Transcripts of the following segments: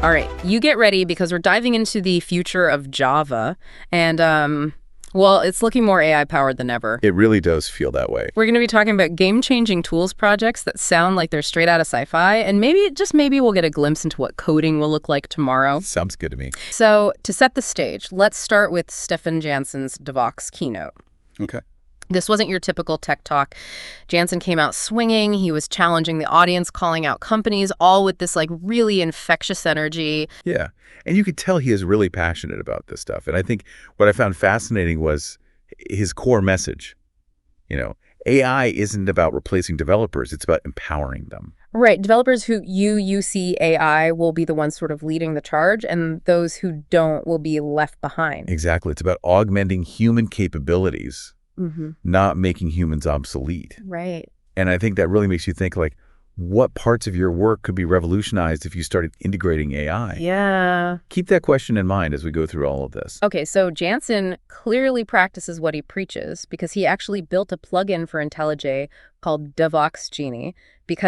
All right, you get ready because we're diving into the future of Java. And, well, it's looking more AI-powered than ever. It really does feel that way. We're going to be talking about game-changing tools projects that sound like they're straight out of sci-fi. And maybe, just maybe, we'll get a glimpse into what coding will look like tomorrow. Sounds good to me. So, to set the stage, let's start with Stephan Janssen's Devoxx keynote. Okay. This wasn't your typical tech talk. Janssen came out swinging. He was challenging the audience, calling out companies, all with this like really infectious energy. Yeah. And you could tell he is really passionate about this stuff. And I think what I found fascinating was his core message. You know, AI isn't about replacing developers. It's about empowering them. Right. Developers who use AI will be the ones sort of leading the charge, and those who don't will be left behind. Exactly. It's about augmenting human capabilities. Mm-hmm. Not making humans obsolete. Right. And I think that really makes you think, like, what parts of your work could be revolutionized if you started integrating AI? Yeah. Keep that question in mind as we go through all of this. Okay, so Janssen clearly practices what he preaches because he actually built a plugin for IntelliJ called Devoxx Genie.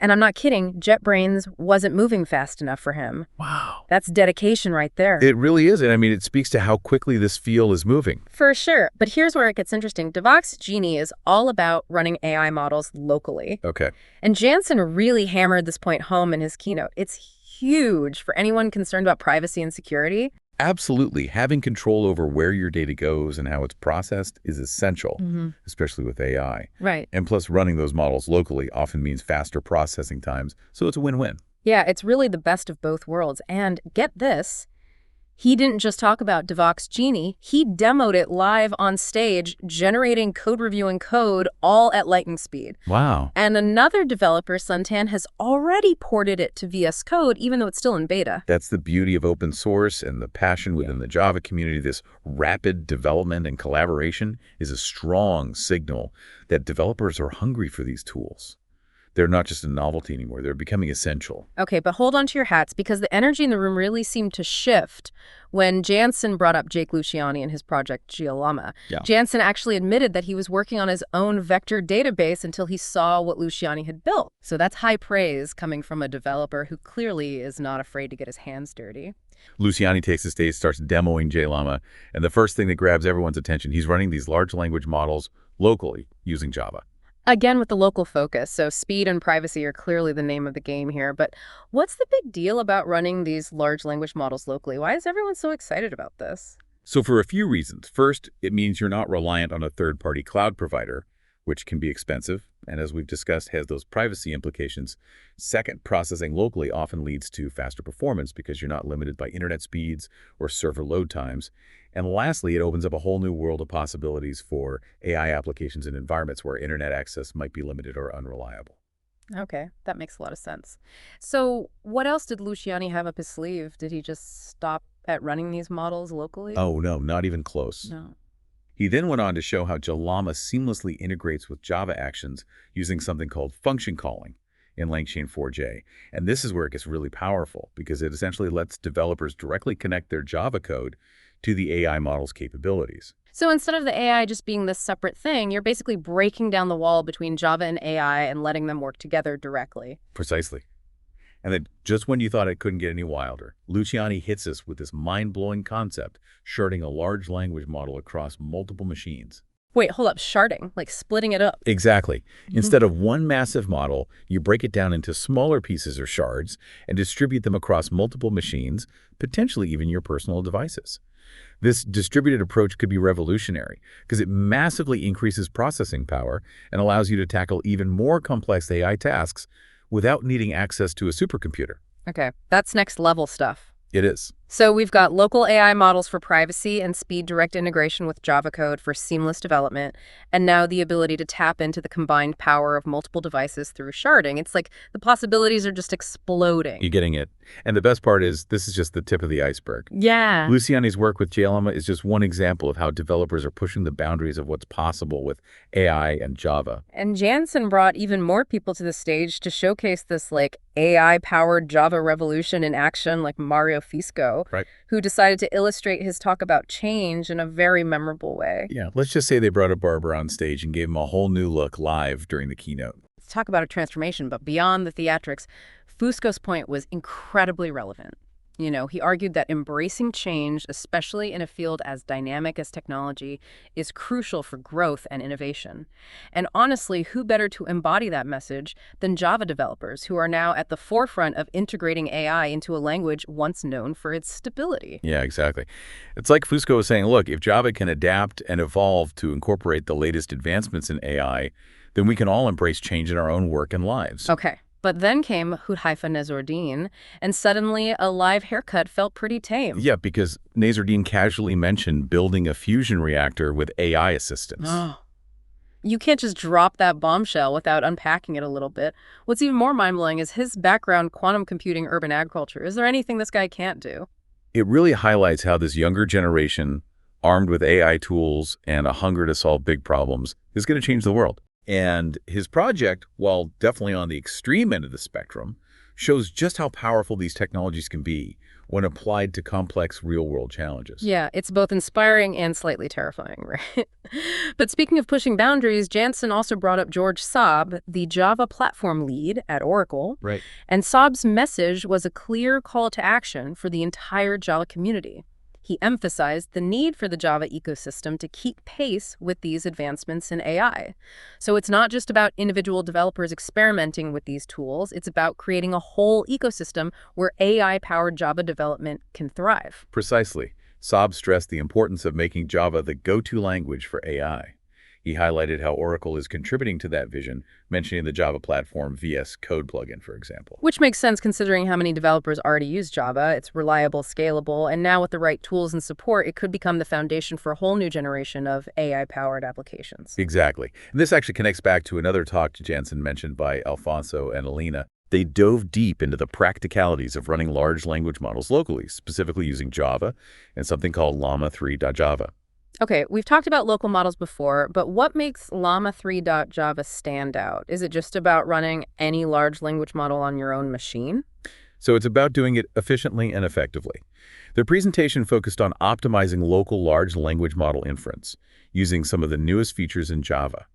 And I'm not kidding, JetBrains wasn't moving fast enough for him. Wow. That's dedication right there. It really is. And I mean, it speaks to how quickly this field is moving. For sure. But here's where it gets interesting. Devoxx Genie is all about running AI models locally. Okay. And Janssen really hammered this point home in his keynote. It's huge for anyone concerned about privacy and security. Absolutely. Having control over where your data goes and how it's processed is essential, especially with AI. Right. And plus, running those models locally often means faster processing times, so it's a win-win. Yeah, it's really the best of both worlds. And get this, he didn't just talk about Devoxx Genie, he demoed it live on stage, generating code reviewing code all at lightning speed. Wow. And another developer, Suntan, has already ported it to VS Code, even though it's still in beta. That's the beauty of open source and the passion within the Java community. This rapid development and collaboration is a strong signal that developers are hungry for these tools. They're not just a novelty anymore. They're becoming essential. Okay, but hold on to your hats, because the energy in the room really seemed to shift when Janssen brought up Jake Luciani and his project JLama. Yeah. Janssen actually admitted that he was working on his own vector database until he saw what Luciani had built. So that's high praise coming from a developer who clearly is not afraid to get his hands dirty. Luciani takes the stage, starts demoing JLama, and the first thing that grabs everyone's attention, he's running these large language models locally using Java. Again, with the local focus, so speed and privacy are clearly the name of the game here. But what's the big deal about running these large language models locally? Why is everyone so excited about this? So for a few reasons. First, it means you're not reliant on a third-party cloud provider, which can be expensive, and as we've discussed, has those privacy implications. Second, processing locally often leads to faster performance because you're not limited by internet speeds or server load times. And lastly, it opens up a whole new world of possibilities for AI applications in environments where internet access might be limited or unreliable. Okay, that makes a lot of sense. So what else did Luciani have up his sleeve? Did he just stop at running these models locally? Oh, no, not even close. No. He then went on to show how JLama seamlessly integrates with Java actions using something called function calling in LangChain 4j. And this is where it gets really powerful because it essentially lets developers directly connect their Java code to the AI model's capabilities. So instead of the AI just being this separate thing, you're basically breaking down the wall between Java and AI and letting them work together directly. Precisely. And then just when you thought it couldn't get any wilder, Luciani hits us with this mind-blowing concept, sharding a large language model across multiple machines. Wait, hold up, sharding, like splitting it up. Exactly. Instead of one massive model, you break it down into smaller pieces or shards and distribute them across multiple machines, potentially even your personal devices. This distributed approach could be revolutionary because it massively increases processing power and allows you to tackle even more complex AI tasks without needing access to a supercomputer. Okay, that's next level stuff. It is. So we've got local AI models for privacy and speed direct integration with Java code for seamless development, and now the ability to tap into the combined power of multiple devices through sharding. It's like the possibilities are just exploding. You're getting it. And the best part is this is just the tip of the iceberg. Yeah. Luciani's work with JLama is just one example of how developers are pushing the boundaries of what's possible with AI and Java. And Janssen brought even more people to the stage to showcase this like AI-powered Java revolution in action, like Mario Fisco, Right. who decided to illustrate his talk about change in a very memorable way. Yeah, let's just say they brought a barber on stage and gave him a whole new look live during the keynote. Let's talk about a transformation, but beyond the theatrics, Fusco's point was incredibly relevant. You know, he argued that embracing change, especially in a field as dynamic as technology, is crucial for growth and innovation. And honestly, who better to embody that message than Java developers, who are now at the forefront of integrating AI into a language once known for its stability? Yeah, exactly. It's like Fusco was saying, look, if Java can adapt and evolve to incorporate the latest advancements in AI, then we can all embrace change in our own work and lives. Okay. But then came Hudhaifa Nezordine, and suddenly a live haircut felt pretty tame. Yeah, because Nazardine casually mentioned building a fusion reactor with AI assistance. Oh. You can't just drop that bombshell without unpacking it a little bit. What's even more mind-blowing is his background, quantum computing, urban agriculture. Is there anything this guy can't do? It really highlights how this younger generation, armed with AI tools and a hunger to solve big problems, is going to change the world. And his project, while definitely on the extreme end of the spectrum, shows just how powerful these technologies can be when applied to complex real-world challenges. Yeah, it's both inspiring and slightly terrifying, right? But speaking of pushing boundaries, Janssen also brought up George Saab, the Java platform lead at Oracle. Right. And Saab's message was a clear call to action for the entire Java community. He emphasized the need for the Java ecosystem to keep pace with these advancements in AI. So it's not just about individual developers experimenting with these tools, it's about creating a whole ecosystem where AI-powered Java development can thrive. Precisely. Saab stressed the importance of making Java the go-to language for AI. He highlighted how Oracle is contributing to that vision, mentioning the Java Platform VS Code plugin, for example. Which makes sense considering how many developers already use Java. It's reliable, scalable, and now with the right tools and support, it could become the foundation for a whole new generation of AI-powered applications. Exactly. And this actually connects back to another talk Janssen mentioned by Alfonso and Alina. They dove deep into the practicalities of running large language models locally, specifically using Java and something called llama3.java. Okay, we've talked about local models before, but what makes llama3.java stand out? Is it just about running any large language model on your own machine? So it's about doing it efficiently and effectively. Their presentation focused on optimizing local large language model inference, using some of the newest features in Java.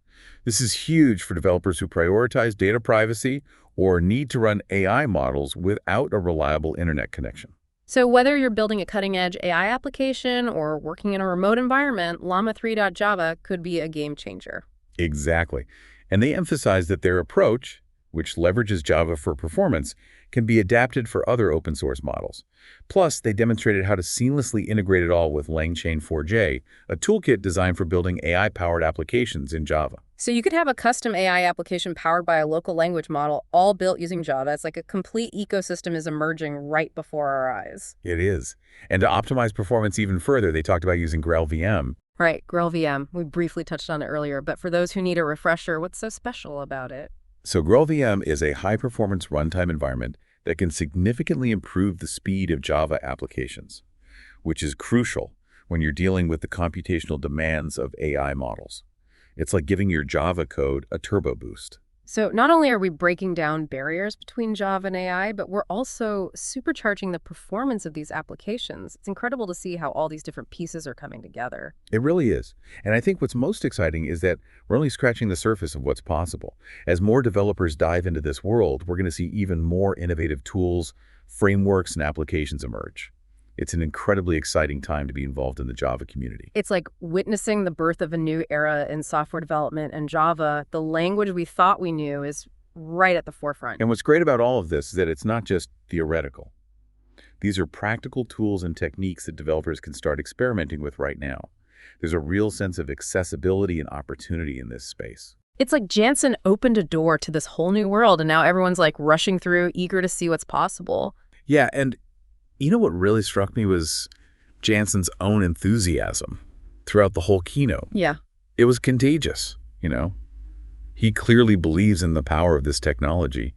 This is huge for developers who prioritize data privacy or need to run AI models without a reliable internet connection. So whether you're building a cutting-edge AI application or working in a remote environment, llama3.java could be a game changer. Exactly. And they emphasize that their approach, which leverages Java for performance, can be adapted for other open source models. Plus, they demonstrated how to seamlessly integrate it all with LangChain 4j, a toolkit designed for building AI-powered applications in Java. So you could have a custom AI application powered by a local language model, all built using Java. It's like a complete ecosystem is emerging right before our eyes. It is. And to optimize performance even further, they talked about using GraalVM. Right, GraalVM. We briefly touched on it earlier, but for those who need a refresher, what's so special about it? So GraalVM is a high-performance runtime environment that can significantly improve the speed of Java applications, which is crucial when you're dealing with the computational demands of AI models. It's like giving your Java code a turbo boost. So not only are we breaking down barriers between Java and AI, but we're also supercharging the performance of these applications. It's incredible to see how all these different pieces are coming together. It really is. And I think what's most exciting is that we're only scratching the surface of what's possible. As more developers dive into this world, we're going to see even more innovative tools, frameworks, and applications emerge. It's an incredibly exciting time to be involved in the Java community. It's like witnessing the birth of a new era in software development, and Java, the language we thought we knew, is right at the forefront. And what's great about all of this is that it's not just theoretical. These are practical tools and techniques that developers can start experimenting with right now. There's a real sense of accessibility and opportunity in this space. It's like Janssen opened a door to this whole new world, and now everyone's like rushing through, eager to see what's possible. Yeah, and you know what really struck me was Janssen's own enthusiasm throughout the whole keynote. Yeah. It was contagious, you know. He clearly believes in the power of this technology,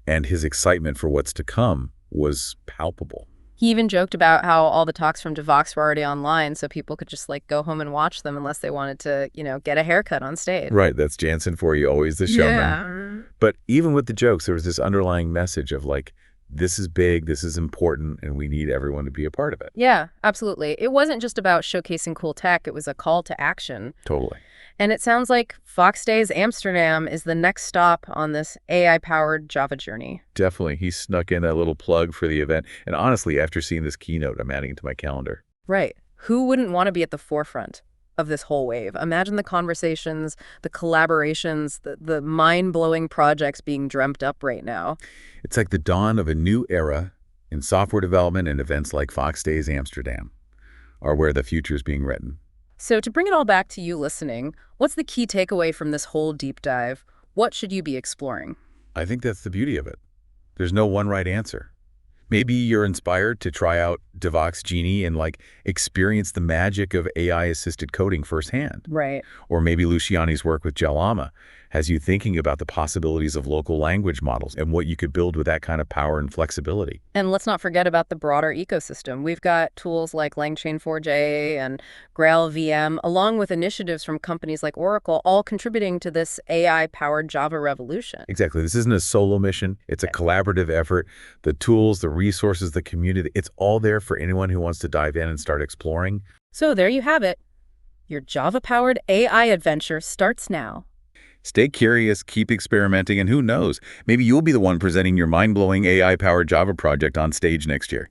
and his excitement for what's to come was palpable. He even joked about how all the talks from Devoxx were already online, so people could just like go home and watch them unless they wanted to, get a haircut on stage. Right, that's Janssen for you, always the showman. Yeah. But even with the jokes, there was this underlying message of like, this is big, this is important, and we need everyone to be a part of it. Yeah, absolutely. It wasn't just about showcasing cool tech. It was a call to action. Totally. And it sounds like Fox Days Amsterdam is the next stop on this AI-powered Java journey. Definitely. He snuck in a little plug for the event. And honestly, after seeing this keynote, I'm adding it to my calendar. Right. Who wouldn't want to be at the forefront of this whole wave? Imagine the conversations, the collaborations, the mind-blowing projects being dreamt up right now. It's like the dawn of a new era in software development, and events like Fox Days Amsterdam are where the future is being written. So to bring it all back to you listening, what's the key takeaway from this whole deep dive? What should you be exploring? I think that's the beauty of it. There's no one right answer. Maybe you're inspired to try out Devoxx Genie and experience the magic of AI-assisted coding firsthand. Right. Or maybe Luciani's work with JLama has you thinking about the possibilities of local language models and what you could build with that kind of power and flexibility. And let's not forget about the broader ecosystem. We've got tools like LangChain 4j and GraalVM, along with initiatives from companies like Oracle, all contributing to this AI-powered Java revolution. Exactly. This isn't a solo mission. It's a collaborative effort. The tools, the resources, the community, it's all there for anyone who wants to dive in and start exploring. So there you have it. Your Java-powered AI adventure starts now. Stay curious, keep experimenting, and who knows, maybe you'll be the one presenting your mind-blowing AI-powered Java project on stage next year.